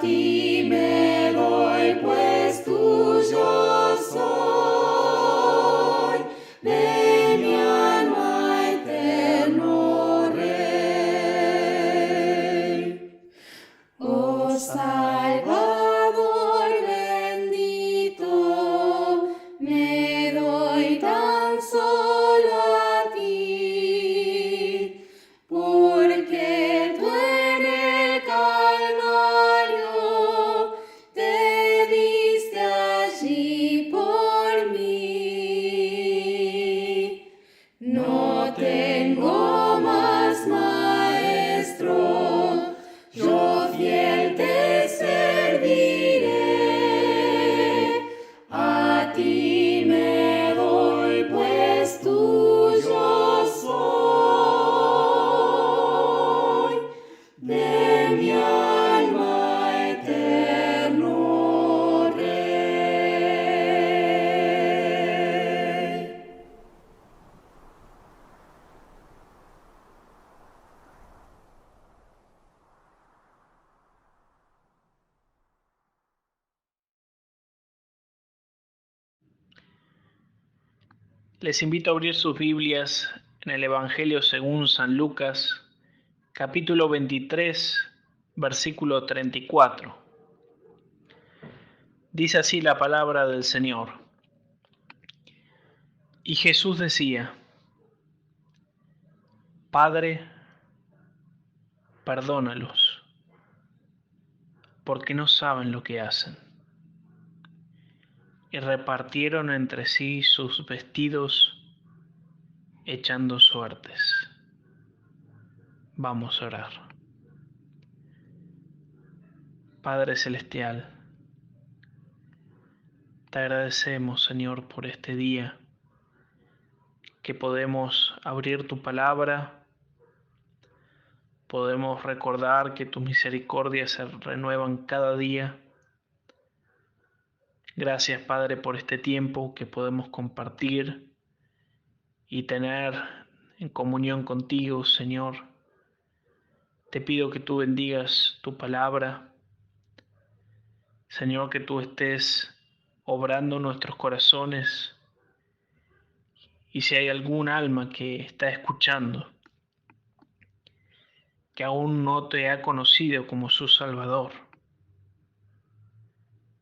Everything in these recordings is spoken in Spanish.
ti me doy, pues tuyo soy, de mi alma eterno Rey. Oh Salvador bendito, me doy tan solo a ti, porque tú en el Calvario te diste allí por mí. No tengo más maestro, yo fiel te serviré. A ti me doy, pues tuyo soy, de mi alma eterno Rey. Les invito a abrir sus Biblias en el Evangelio según San Lucas, capítulo 23, versículo 34. Dice así la palabra del Señor. Y Jesús decía: Padre, perdónalos, porque no saben lo que hacen. Y repartieron entre sí sus vestidos, echando suertes. Vamos a orar. Padre Celestial, te agradecemos, Señor, por este día que podemos abrir tu palabra, podemos recordar que tus misericordias se renuevan cada día. Gracias, Padre, por este tiempo que podemos compartir y tener en comunión contigo, Señor. Te pido que tú bendigas tu palabra, Señor, que tú estés obrando en nuestros corazones, y si hay algún alma que está escuchando, que aún no te ha conocido como su Salvador,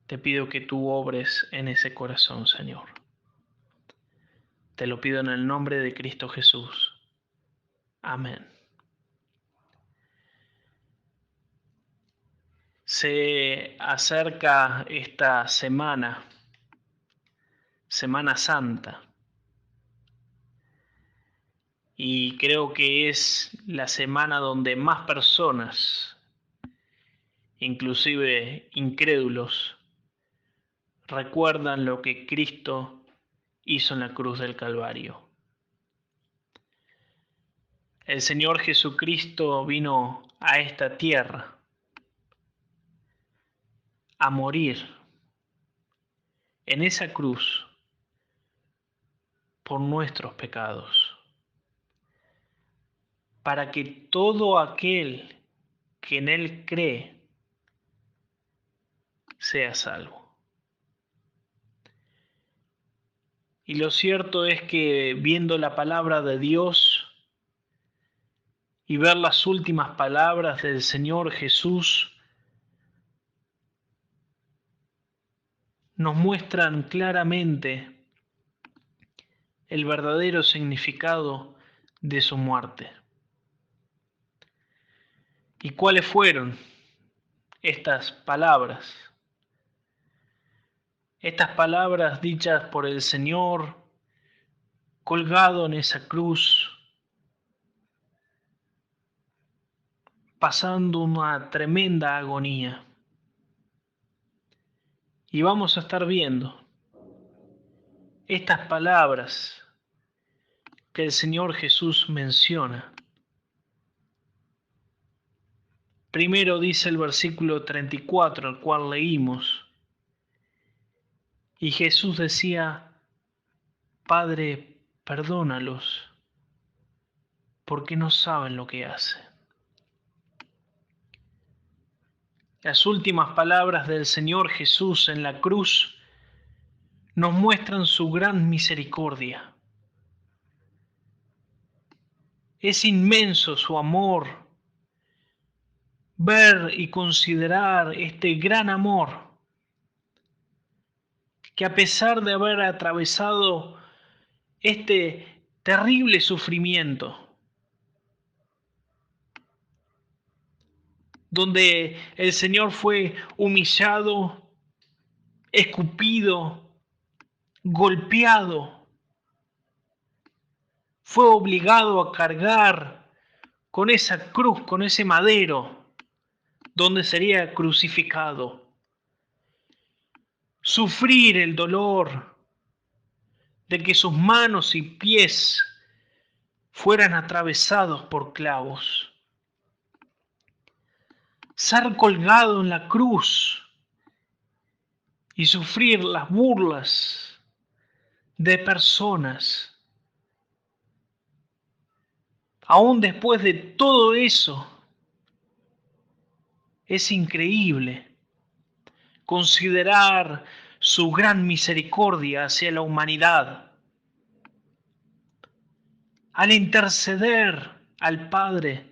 te pido que tú obres en ese corazón, Señor. Te lo pido en el nombre de Cristo Jesús. Amén. Se acerca esta semana, Semana Santa, y creo que es la semana donde más personas, inclusive incrédulos, recuerdan lo que Cristo hizo en la cruz del Calvario. El Señor Jesucristo vino a esta tierra a morir en esa cruz por nuestros pecados, para que todo aquel que en Él cree sea salvo. Y lo cierto es que viendo la palabra de Dios y ver las últimas palabras del Señor Jesús, nos muestran claramente el verdadero significado de su muerte. ¿Y cuáles fueron estas palabras? Estas palabras dichas por el Señor colgado en esa cruz, pasando una tremenda agonía. Y vamos a estar viendo estas palabras que el Señor Jesús menciona. Primero dice el versículo 34, el cual leímos: y Jesús decía: Padre, perdónalos, porque no saben lo que hacen. Las últimas palabras del Señor Jesús en la cruz nos muestran su gran misericordia. Es inmenso su amor. Ver y considerar este gran amor que, a pesar de haber atravesado este terrible sufrimiento, donde el Señor fue humillado, escupido, golpeado, fue obligado a cargar con esa cruz, con ese madero, donde sería crucificado, sufrir el dolor de que sus manos y pies fueran atravesados por clavos, ser colgado en la cruz y sufrir las burlas de personas. Aún después de todo eso, es increíble considerar su gran misericordia hacia la humanidad, al interceder al Padre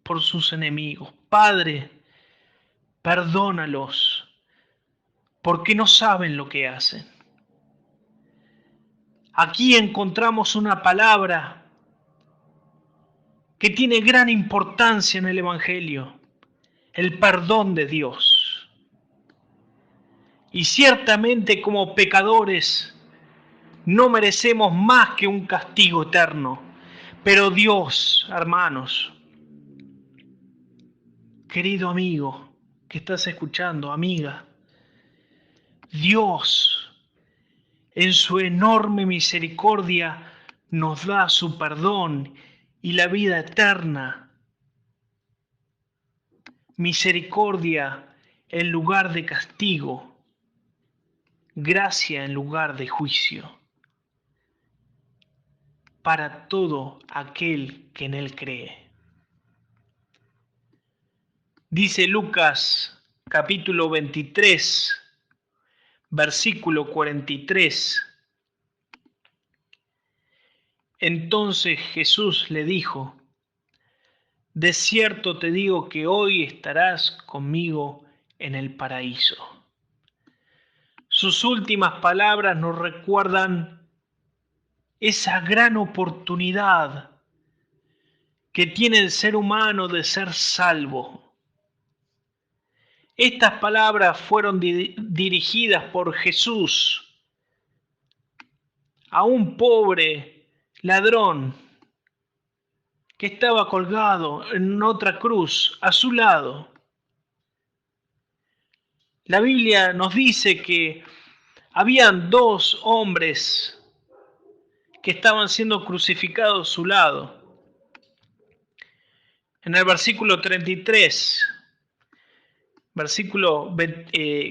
por sus enemigos. Padre, perdónalos, porque no saben lo que hacen. Aquí encontramos una palabra que tiene gran importancia en el Evangelio: el perdón de Dios. Y ciertamente, como pecadores, no merecemos más que un castigo eterno. Pero Dios, hermanos, querido amigo que estás escuchando, amiga, Dios, en su enorme misericordia, nos da su perdón y la vida eterna. Misericordia en lugar de castigo, gracia en lugar de juicio, para todo aquel que en Él cree. Dice Lucas capítulo 23, versículo 43. Entonces Jesús le dijo: de cierto te digo que hoy estarás conmigo en el paraíso. Sus últimas palabras nos recuerdan esa gran oportunidad que tiene el ser humano de ser salvo. Estas palabras fueron dirigidas por Jesús a un pobre ladrón que estaba colgado en otra cruz a su lado. La Biblia nos dice que habían dos hombres que estaban siendo crucificados a su lado. En el versículo 33,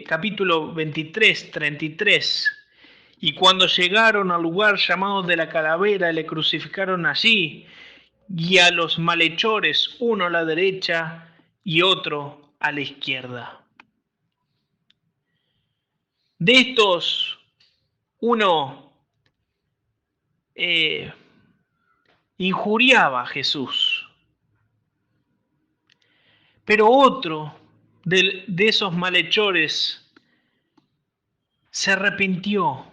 capítulo 23, 33, y cuando llegaron al lugar llamado de la calavera, le crucificaron allí, y a los malhechores, uno a la derecha y otro a la izquierda. De estos, uno injuriaba a Jesús, pero otro de esos malhechores se arrepintió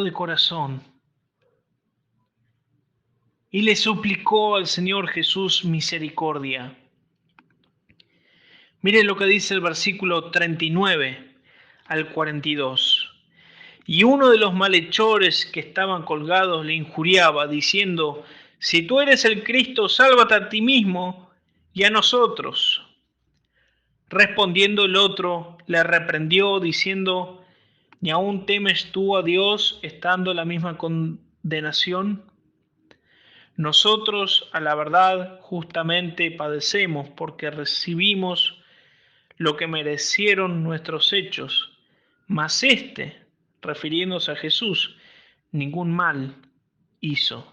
de corazón y le suplicó al Señor Jesús misericordia. Miren lo que dice el versículo 39 al 42. Y uno de los malhechores que estaban colgados le injuriaba, diciendo: si tú eres el Cristo, sálvate a ti mismo y a nosotros. Respondiendo el otro, le reprendió, diciendo: ¿ni aún temes tú a Dios, estando en la misma condenación? Nosotros, a la verdad, justamente padecemos, porque recibimos lo que merecieron nuestros hechos, mas éste, refiriéndose a Jesús, ningún mal hizo.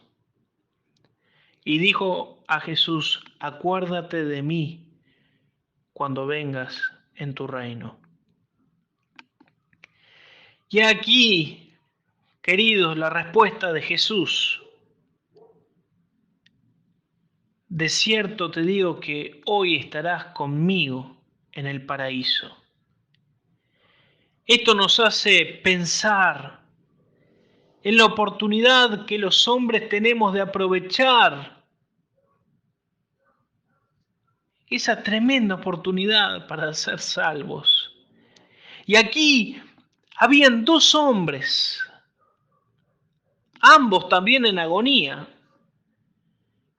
Y dijo a Jesús: acuérdate de mí cuando vengas en tu reino. Y aquí, queridos, la respuesta de Jesús. De cierto te digo que hoy estarás conmigo en el paraíso. Esto nos hace pensar en la oportunidad que los hombres tenemos de aprovechar esa tremenda oportunidad para ser salvos. Y aquí habían dos hombres, ambos también en agonía,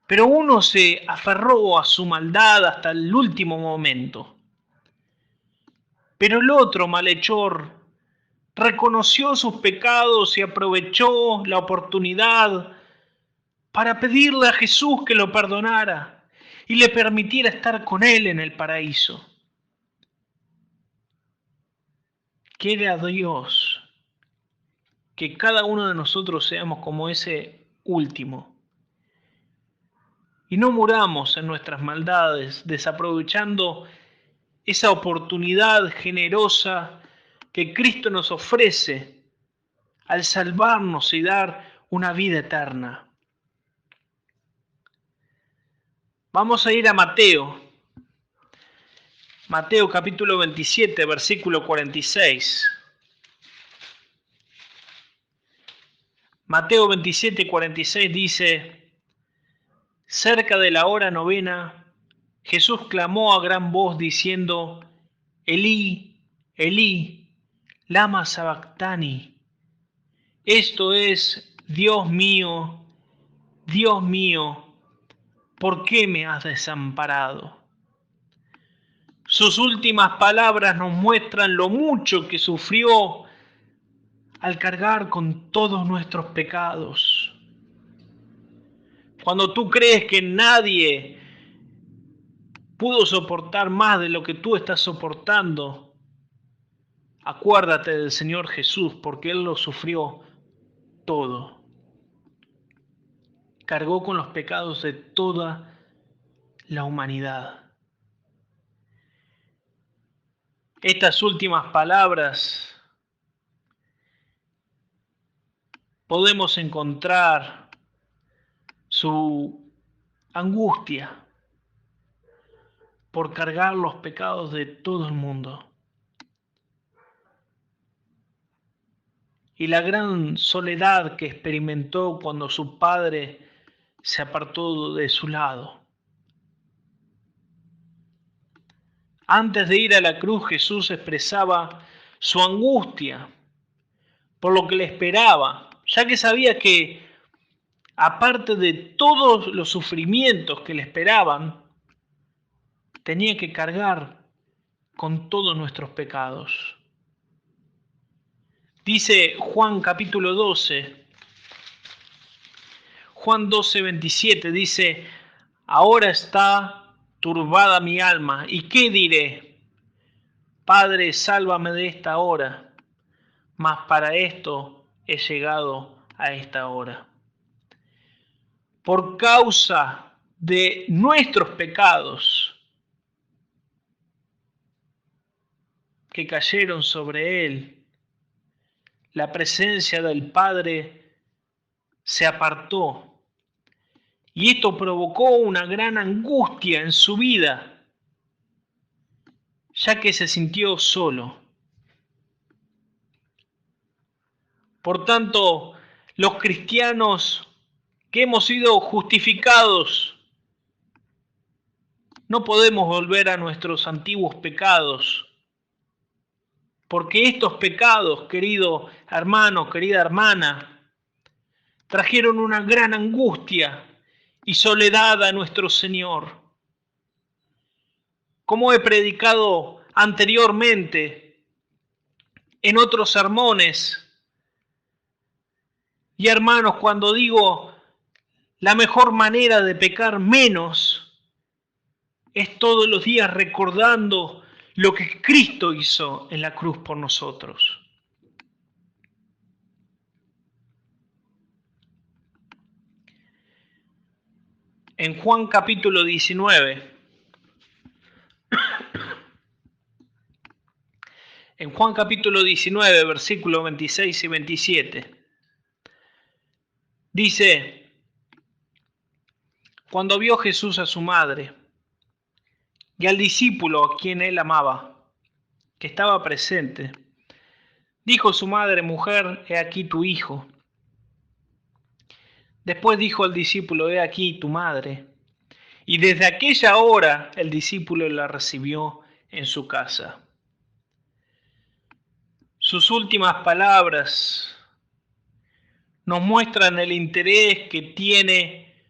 pero uno se aferró a su maldad hasta el último momento. Pero el otro malhechor reconoció sus pecados y aprovechó la oportunidad para pedirle a Jesús que lo perdonara y le permitiera estar con él en el paraíso. Quiera Dios que cada uno de nosotros seamos como ese último y no muramos en nuestras maldades, desaprovechando esa oportunidad generosa que Cristo nos ofrece al salvarnos y dar una vida eterna. Vamos a ir a Mateo capítulo 27, versículo 46. Mateo 27, 46 dice: cerca de la hora novena, Jesús clamó a gran voz diciendo: Elí, Elí, lama sabactani. Esto es: Dios mío, ¿por qué me has desamparado? Sus últimas palabras nos muestran lo mucho que sufrió al cargar con todos nuestros pecados. Cuando tú crees que nadie pudo soportar más de lo que tú estás soportando, acuérdate del Señor Jesús, porque Él lo sufrió todo. Cargó con los pecados de toda la humanidad. Estas últimas palabras podemos encontrar su angustia por cargar los pecados de todo el mundo y la gran soledad que experimentó cuando su padre se apartó de su lado. Antes de ir a la cruz, Jesús expresaba su angustia por lo que le esperaba, ya que sabía que, aparte de todos los sufrimientos que le esperaban, tenía que cargar con todos nuestros pecados. Dice Juan capítulo 12, Juan 12, 27, dice: ahora está turbada mi alma, ¿y qué diré? Padre, sálvame de esta hora, mas para esto he llegado a esta hora. Por causa de nuestros pecados que cayeron sobre él, la presencia del Padre se apartó. Y esto provocó una gran angustia en su vida, ya que se sintió solo. Por tanto, los cristianos que hemos sido justificados, no podemos volver a nuestros antiguos pecados, porque estos pecados, querido hermano, querida hermana, trajeron una gran angustia y soledad a nuestro Señor. Como he predicado anteriormente en otros sermones, y hermanos, cuando digo la mejor manera de pecar menos es todos los días recordando lo que Cristo hizo en la cruz por nosotros. En Juan capítulo 19, versículos 26 y 27, dice: cuando vio Jesús a su madre y al discípulo a quien él amaba, que estaba presente, dijo su madre: mujer, he aquí tu hijo. Después dijo al discípulo: he aquí tu madre. Y desde aquella hora el discípulo la recibió en su casa. Sus últimas palabras nos muestran el interés que tiene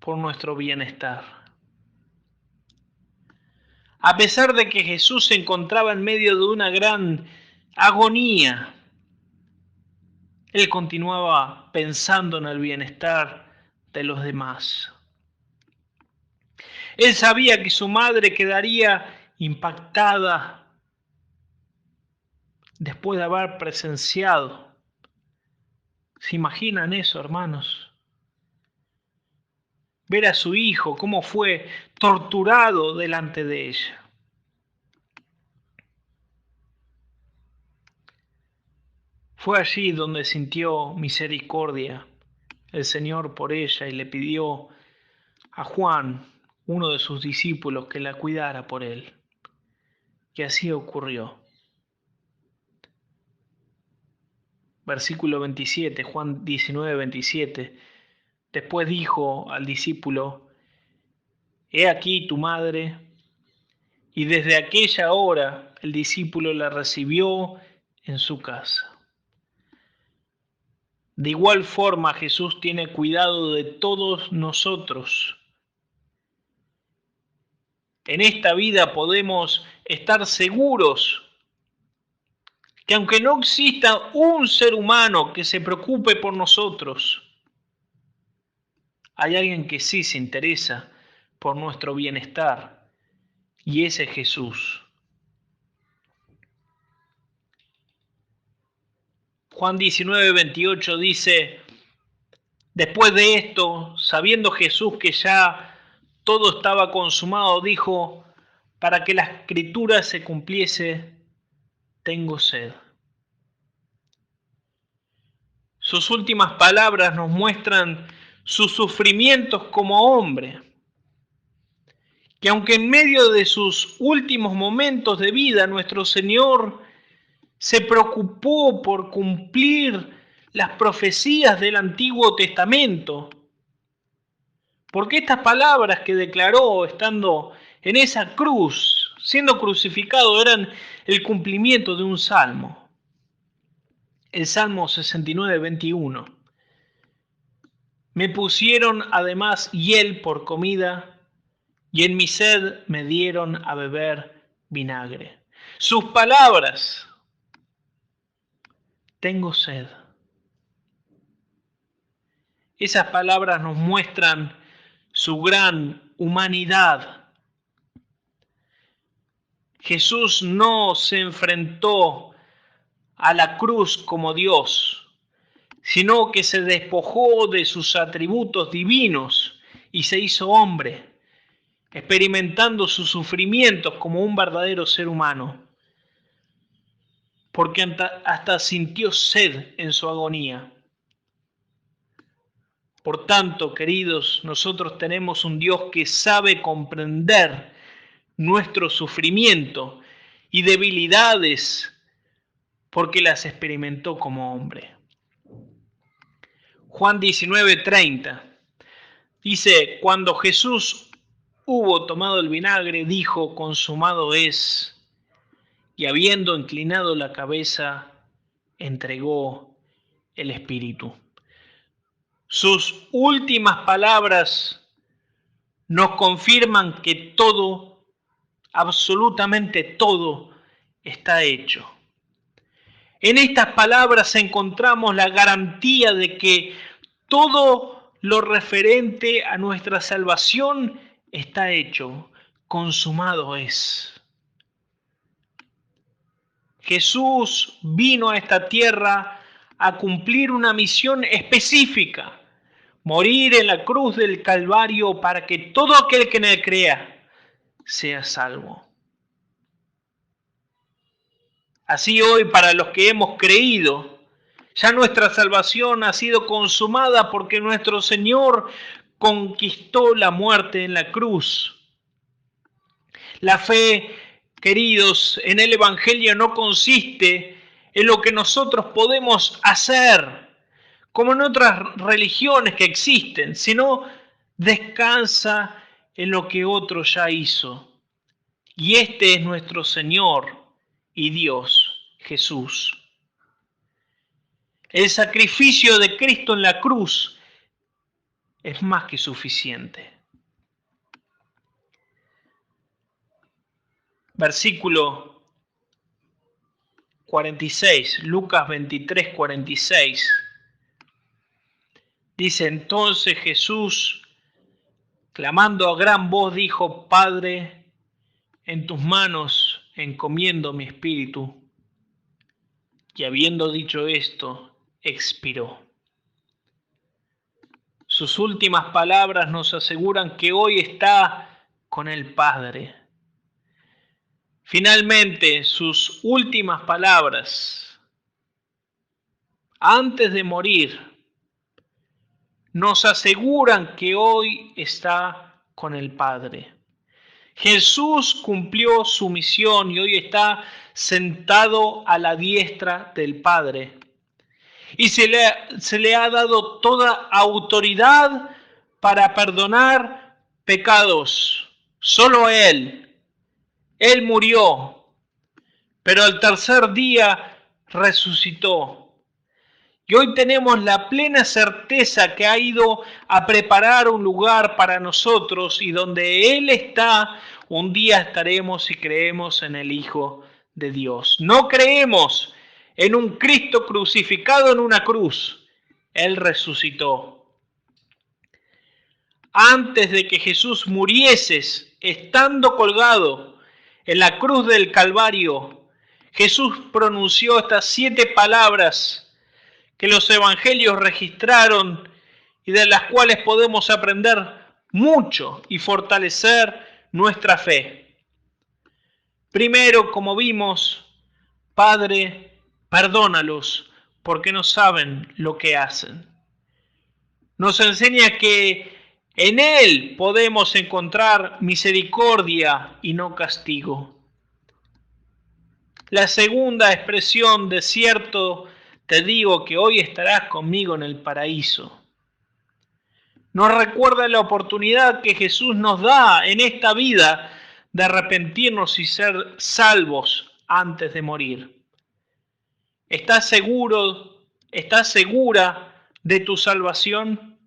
por nuestro bienestar. A pesar de que Jesús se encontraba en medio de una gran agonía, Él continuaba pensando en el bienestar de los demás. Él sabía que su madre quedaría impactada después de haber presenciado. ¿Se imaginan eso, hermanos? Ver a su hijo cómo fue torturado delante de ella. Fue allí donde sintió misericordia el Señor por ella y le pidió a Juan, uno de sus discípulos, que la cuidara por él. Y así ocurrió. Versículo 27, Juan 19, 27. Después dijo al discípulo: he aquí tu madre. Y desde aquella hora el discípulo la recibió en su casa. De igual forma, Jesús tiene cuidado de todos nosotros. En esta vida podemos estar seguros que aunque no exista un ser humano que se preocupe por nosotros, hay alguien que sí se interesa por nuestro bienestar, y ese es Jesús. Juan 19, 28 dice: después de esto, sabiendo Jesús que ya todo estaba consumado, dijo: para que la escritura se cumpliese, tengo sed. Sus últimas palabras nos muestran sus sufrimientos como hombre, que aunque en medio de sus últimos momentos de vida, nuestro Señor se preocupó por cumplir las profecías del Antiguo Testamento. Porque estas palabras que declaró estando en esa cruz, siendo crucificado, eran el cumplimiento de un salmo. El Salmo 69, 21. Me pusieron además hiel por comida, y en mi sed me dieron a beber vinagre. Sus palabras: tengo sed. Esas palabras nos muestran su gran humanidad. Jesús no se enfrentó a la cruz como Dios, sino que se despojó de sus atributos divinos y se hizo hombre, experimentando sus sufrimientos como un verdadero ser humano, porque hasta sintió sed en su agonía. Por tanto, queridos, nosotros tenemos un Dios que sabe comprender nuestro sufrimiento y debilidades porque las experimentó como hombre. Juan 19:30 dice: cuando Jesús hubo tomado el vinagre, dijo: consumado es. Y habiendo inclinado la cabeza, entregó el espíritu. Sus últimas palabras nos confirman que todo, absolutamente todo, está hecho. En estas palabras encontramos la garantía de que todo lo referente a nuestra salvación está hecho, consumado es. Jesús vino a esta tierra a cumplir una misión específica, morir en la cruz del Calvario para que todo aquel que en él crea sea salvo. Así hoy, para los que hemos creído, ya nuestra salvación ha sido consumada porque nuestro Señor conquistó la muerte en la cruz. La fe, queridos, en el Evangelio no consiste en lo que nosotros podemos hacer, como en otras religiones que existen, sino descansa en lo que otro ya hizo. Y este es nuestro Señor y Dios, Jesús. El sacrificio de Cristo en la cruz es más que suficiente. Versículo 46, Lucas 23, 46. Dice: entonces Jesús, clamando a gran voz, dijo: Padre, en tus manos encomiendo mi espíritu. Y habiendo dicho esto, expiró. Sus últimas palabras nos aseguran que hoy está con el Padre. Finalmente, sus últimas palabras, antes de morir, nos aseguran que hoy está con el Padre. Jesús cumplió su misión y hoy está sentado a la diestra del Padre. Y se le ha dado toda autoridad para perdonar pecados. Solo Él murió, pero al tercer día resucitó. Y hoy tenemos la plena certeza que ha ido a preparar un lugar para nosotros, y donde Él está, un día estaremos si creemos en el Hijo de Dios. No creemos en un Cristo crucificado en una cruz. Él resucitó. Antes de que Jesús muriese, estando colgado en la cruz del Calvario, Jesús pronunció estas 7 palabras que los evangelios registraron y de las cuales podemos aprender mucho y fortalecer nuestra fe. Primero, como vimos, Padre, perdónalos porque no saben lo que hacen. Nos enseña que en Él podemos encontrar misericordia y no castigo. La segunda expresión, de cierto te digo que hoy estarás conmigo en el paraíso, nos recuerda la oportunidad que Jesús nos da en esta vida de arrepentirnos y ser salvos antes de morir. ¿Estás seguro, estás segura de tu salvación?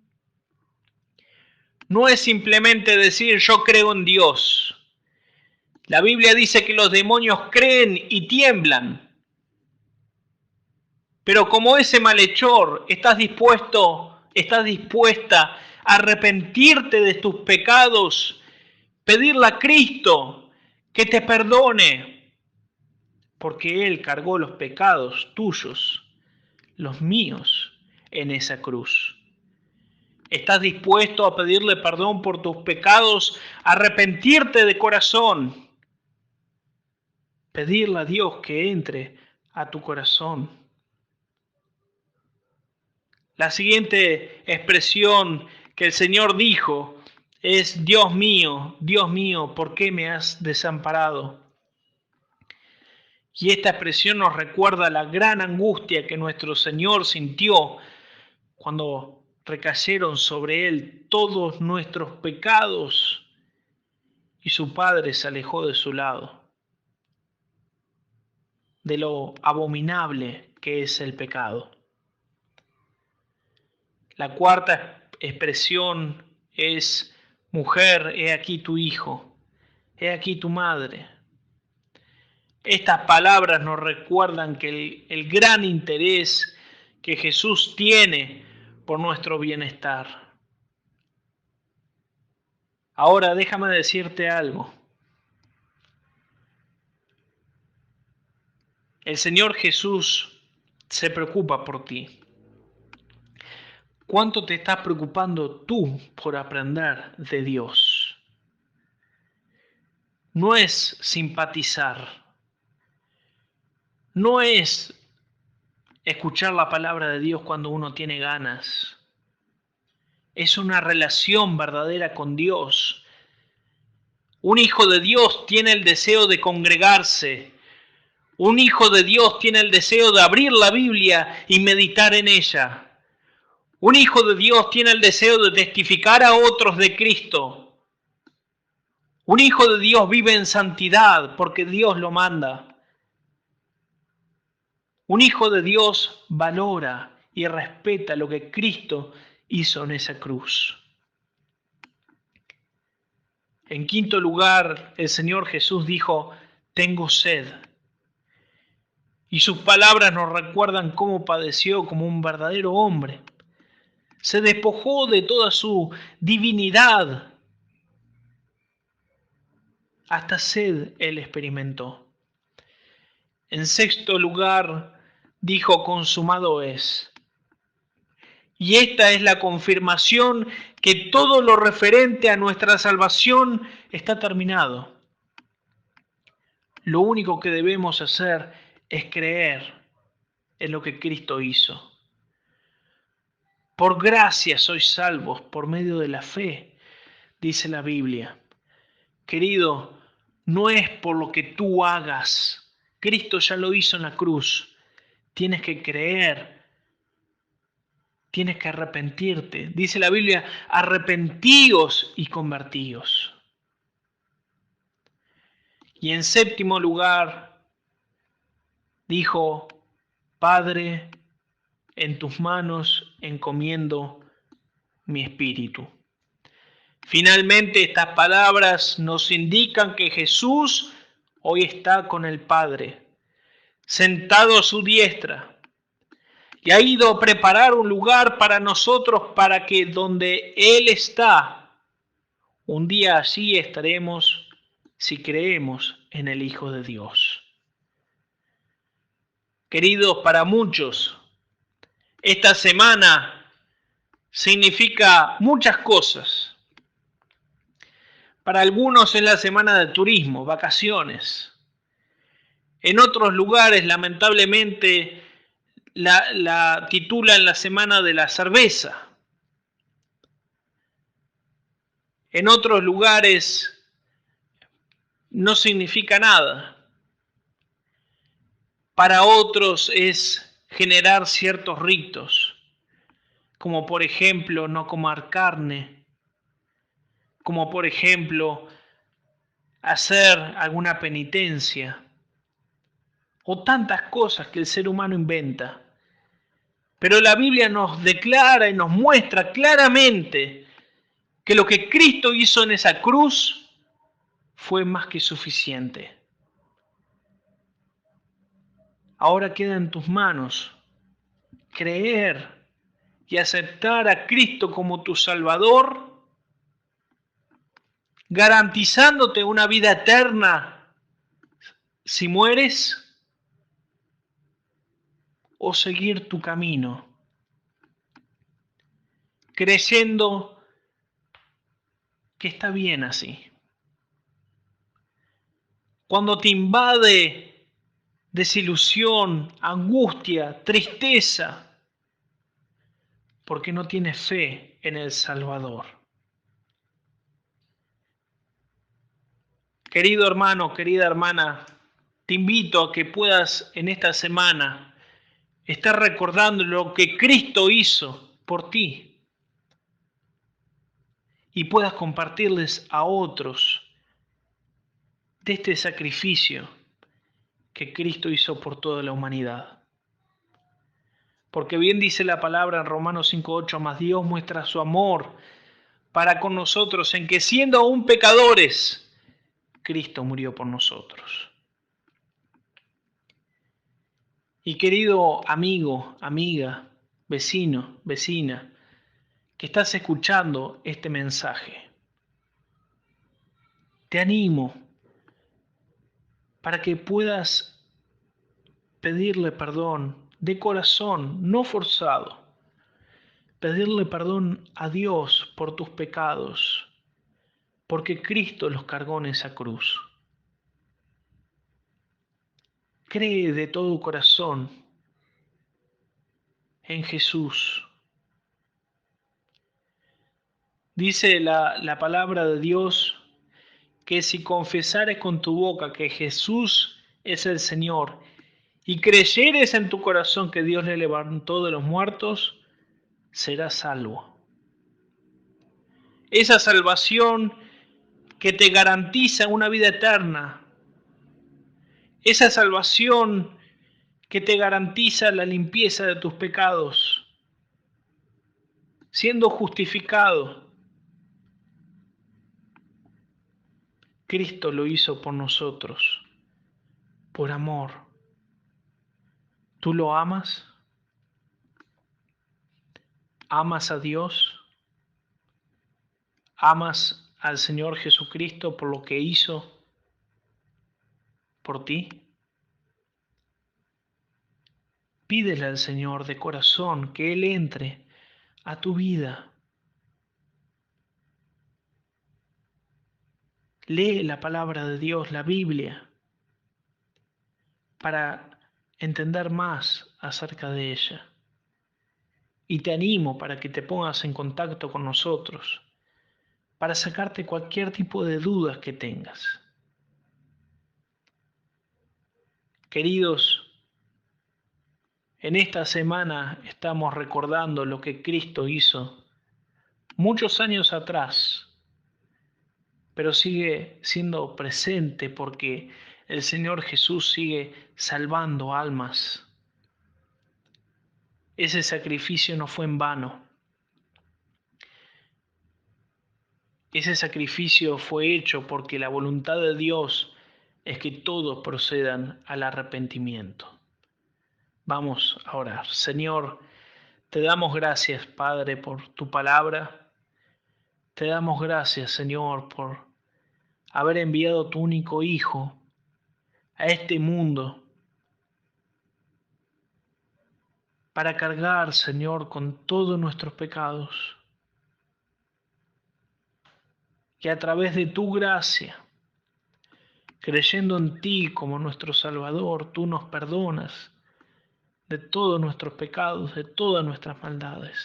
No es simplemente decir yo creo en Dios. La Biblia dice que los demonios creen y tiemblan. Pero como ese malhechor, estás dispuesta a arrepentirte de tus pecados, pedirle a Cristo que te perdone, porque Él cargó los pecados tuyos, los míos, en esa cruz. ¿Estás dispuesto a pedirle perdón por tus pecados, arrepentirte de corazón, pedirle a Dios que entre a tu corazón? La siguiente expresión que el Señor dijo es: Dios mío, ¿por qué me has desamparado? Y esta expresión nos recuerda la gran angustia que nuestro Señor sintió cuando recayeron sobre Él todos nuestros pecados y su Padre se alejó de su lado, de lo abominable que es el pecado. La cuarta expresión es: mujer, he aquí tu hijo, he aquí tu madre. Estas palabras nos recuerdan que el gran interés que Jesús tiene por nuestro bienestar. Ahora déjame decirte algo. El Señor Jesús se preocupa por ti. ¿Cuánto te estás preocupando tú por aprender de Dios? No es simpatizar, no es escuchar la palabra de Dios cuando uno tiene ganas. Es una relación verdadera con Dios. Un hijo de Dios tiene el deseo de congregarse. Un hijo de Dios tiene el deseo de abrir la Biblia y meditar en ella. Un hijo de Dios tiene el deseo de testificar a otros de Cristo. Un hijo de Dios vive en santidad porque Dios lo manda. Un hijo de Dios valora y respeta lo que Cristo hizo en esa cruz. En quinto lugar, el Señor Jesús dijo, tengo sed. Y sus palabras nos recuerdan cómo padeció como un verdadero hombre. Se despojó de toda su divinidad. Hasta sed él experimentó. En sexto lugar, dijo, consumado es. Y esta es la confirmación que todo lo referente a nuestra salvación está terminado. Lo único que debemos hacer es creer en lo que Cristo hizo. Por gracia sois salvos por medio de la fe, dice la Biblia. Querido, no es por lo que tú hagas. Cristo ya lo hizo en la cruz. Tienes que creer. Tienes que arrepentirte. Dice la Biblia, arrepentíos y convertíos. Y en séptimo lugar, dijo, Padre, en tus manos encomiendo mi espíritu. Finalmente, estas palabras nos indican que Jesús hoy está con el Padre, sentado a su diestra, y ha ido a preparar un lugar para nosotros para que donde Él está, un día allí estaremos si creemos en el Hijo de Dios. Queridos, para muchos, esta semana significa muchas cosas. Para algunos es la semana de turismo, vacaciones. En otros lugares, lamentablemente, la titulan la semana de la cerveza. En otros lugares no significa nada. Para otros es generar ciertos ritos, como por ejemplo no comer carne, como por ejemplo hacer alguna penitencia, o tantas cosas que el ser humano inventa. Pero la Biblia nos declara y nos muestra claramente que lo que Cristo hizo en esa cruz fue más que suficiente. Ahora queda en tus manos creer y aceptar a Cristo como tu Salvador, garantizándote una vida eterna si mueres, o seguir tu camino, creyendo que está bien así. Cuando te invade desilusión, angustia, tristeza, porque no tienes fe en el Salvador. Querido hermano, querida hermana, te invito a que puedas en esta semana estar recordando lo que Cristo hizo por ti y puedas compartirles a otros de este sacrificio que Cristo hizo por toda la humanidad. Porque bien dice la palabra en Romanos 5:8, mas Dios muestra su amor para con nosotros en que siendo aún pecadores, Cristo murió por nosotros. Y querido amigo, amiga, vecino, vecina, que estás escuchando este mensaje, te animo para que puedas pedirle perdón de corazón, no forzado, pedirle perdón a Dios por tus pecados, porque Cristo los cargó en esa cruz. Cree de todo corazón en Jesús. Dice la palabra de Dios que si confesares con tu boca que Jesús es el Señor y creyeres en tu corazón que Dios le levantó de los muertos, serás salvo. Esa salvación que te garantiza una vida eterna. Esa salvación que te garantiza la limpieza de tus pecados. Siendo justificado, Cristo lo hizo por nosotros, por amor. ¿Tú lo amas? ¿Amas a Dios? ¿Amas al Señor Jesucristo por lo que hizo por ti? Pídele al Señor de corazón que Él entre a tu vida. Lee la palabra de Dios, la Biblia, para entender más acerca de ella. Y te animo para que te pongas en contacto con nosotros, para sacarte cualquier tipo de dudas que tengas. Queridos, en esta semana estamos recordando lo que Cristo hizo muchos años atrás, pero sigue siendo presente porque el Señor Jesús sigue salvando almas. Ese sacrificio no fue en vano. Ese sacrificio fue hecho porque la voluntad de Dios es que todos procedan al arrepentimiento. Vamos a orar. Señor, te damos gracias, Padre, por tu palabra. Te damos gracias, Señor, por haber enviado tu único Hijo a este mundo para cargar, Señor, con todos nuestros pecados. Que a través de tu gracia, creyendo en ti como nuestro Salvador, tú nos perdonas de todos nuestros pecados, de todas nuestras maldades.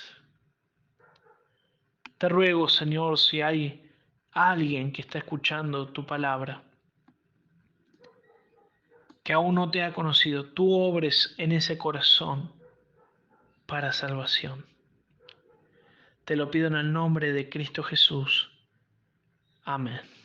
Te ruego, Señor, si hay alguien que está escuchando tu palabra, que aún no te ha conocido, tú obres en ese corazón para salvación. Te lo pido en el nombre de Cristo Jesús. Amén.